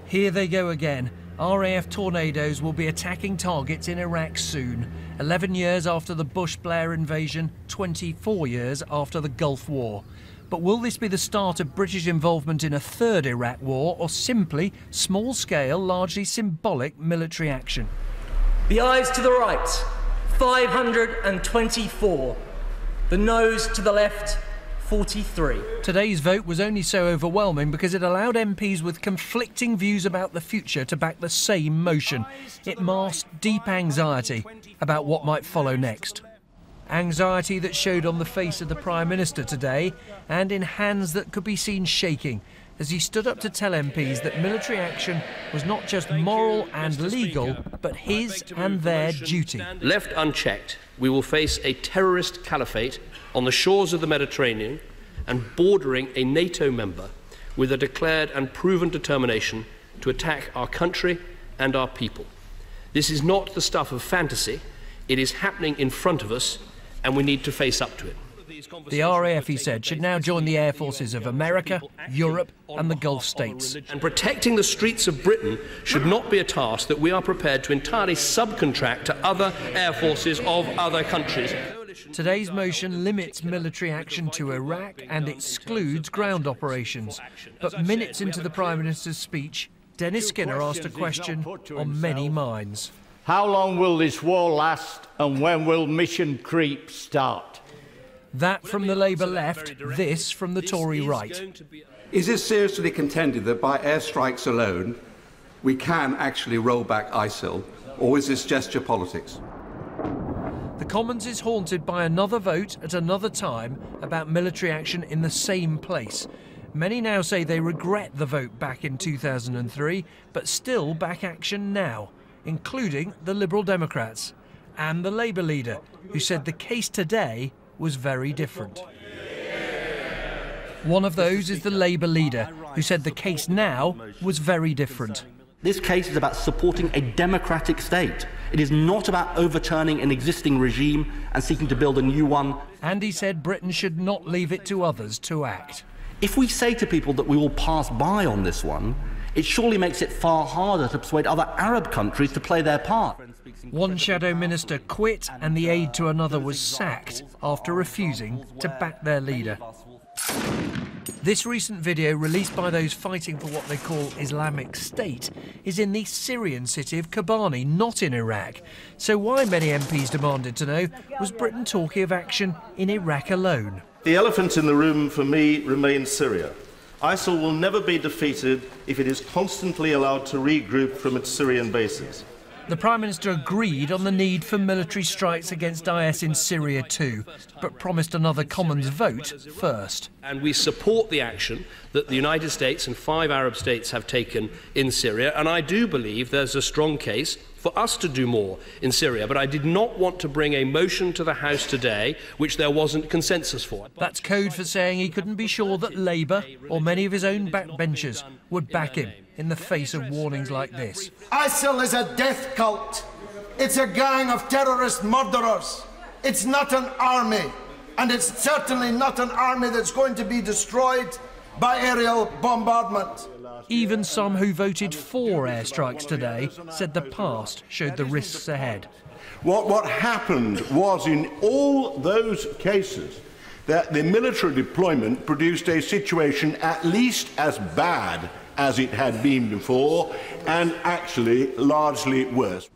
Here they go again. RAF Tornadoes will be attacking targets in Iraq soon. 11 years after the Bush-Blair invasion, 24 years after the Gulf War. But will this be the start of British involvement in a third Iraq war, or simply small-scale, largely symbolic military action? The ayes to the right, 524. The noes to the left, 43. Today's vote was only so overwhelming because it allowed MPs with conflicting views about the future to back the same motion. It masked deep anxiety about what might follow next. Anxiety that showed on the face of the Prime Minister today and in hands that could be seen shaking as he stood up to tell MPs that military action was not just moral and legal, but his and their duty. Left unchecked, we will face a terrorist caliphate on the shores of the Mediterranean and bordering a NATO member with a declared and proven determination to attack our country and our people. This is not the stuff of fantasy. It is happening in front of us, and we need to face up to it. The RAF, he said, should now join the air forces of America, Europe and the Gulf states. And protecting the streets of Britain should not be a task that we are prepared to entirely subcontract to other air forces of other countries. Today's motion limits military action to Iraq and excludes ground operations. But minutes into the Prime Minister's speech, Dennis Skinner asked a question on many minds. How long will this war last, and when will mission creep start? That from the Labour left, this from the Tory right. Is it seriously contended that by airstrikes alone we can actually roll back ISIL, or is this gesture politics? The Commons is haunted by another vote at another time about military action in the same place. Many now say they regret the vote back in 2003, but still back action now, including the Liberal Democrats and the Labour leader, who said the case today was very different. One of those is the Labour leader, who said the case now was very different. This case is about supporting a democratic state. It is not about overturning an existing regime and seeking to build a new one. And he said Britain should not leave it to others to act. If we say to people that we will pass by on this one, it surely makes it far harder to persuade other Arab countries to play their part. One shadow minister quit and the aide to another was sacked after refusing to back their leader. This recent video, released by those fighting for what they call Islamic State, is in the Syrian city of Kobani, not in Iraq. So why, many MPs demanded to know, was Britain talking of action in Iraq alone? The elephant in the room for me remains Syria. ISIL will never be defeated if it is constantly allowed to regroup from its Syrian bases. The Prime Minister agreed on the need for military strikes against IS in Syria too, but promised another Commons vote first. And we support the action that the United States and 5 Arab states have taken in Syria, and I do believe there's a strong case for us to do more in Syria, but I did not want to bring a motion to the House today which there wasn't consensus for. That's code for saying he couldn't be sure that Labour or many of his own backbenchers would back him in the face of warnings like this. ISIL is a death cult. It's a gang of terrorist murderers. It's not an army, and it's certainly not an army that's going to be destroyed by aerial bombardment. Even some who voted for airstrikes today said the past showed the risks ahead. What happened was, in all those cases, that the military deployment produced a situation at least as bad as it had been before, and actually largely worse.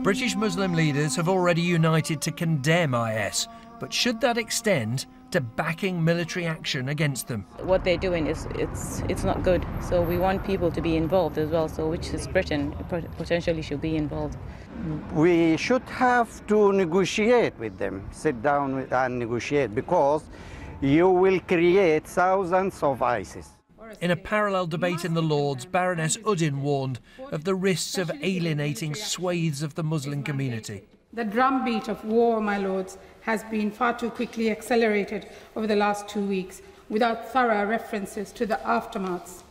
British Muslim leaders have already united to condemn IS, but should that extend to backing military action against them? What they're doing is it's not good. So we want people to be involved as well. So which is Britain potentially should be involved. We should have to negotiate with them, sit down and negotiate, because you will create thousands of ISIS. In a parallel debate in the Lords, Baroness Uddin warned of the risks of alienating swathes of the Muslim community. The drumbeat of war, my lords, has been far too quickly accelerated over the last 2 weeks without thorough references to the aftermaths.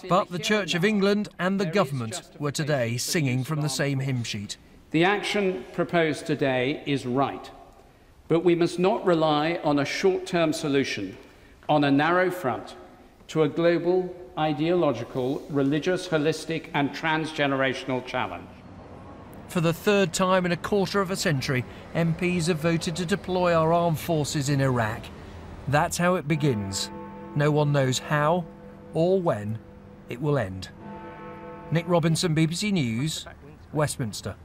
But the Church of England and the government were today singing from the same hymn sheet. The action proposed today is right, but we must not rely on a short-term solution on a narrow front to a global ideological, religious, holistic and transgenerational challenge. For the third time in a quarter of a century, MPs have voted to deploy our armed forces in Iraq. That's how it begins. No one knows how or when it will end. Nick Robinson, BBC News, Westminster.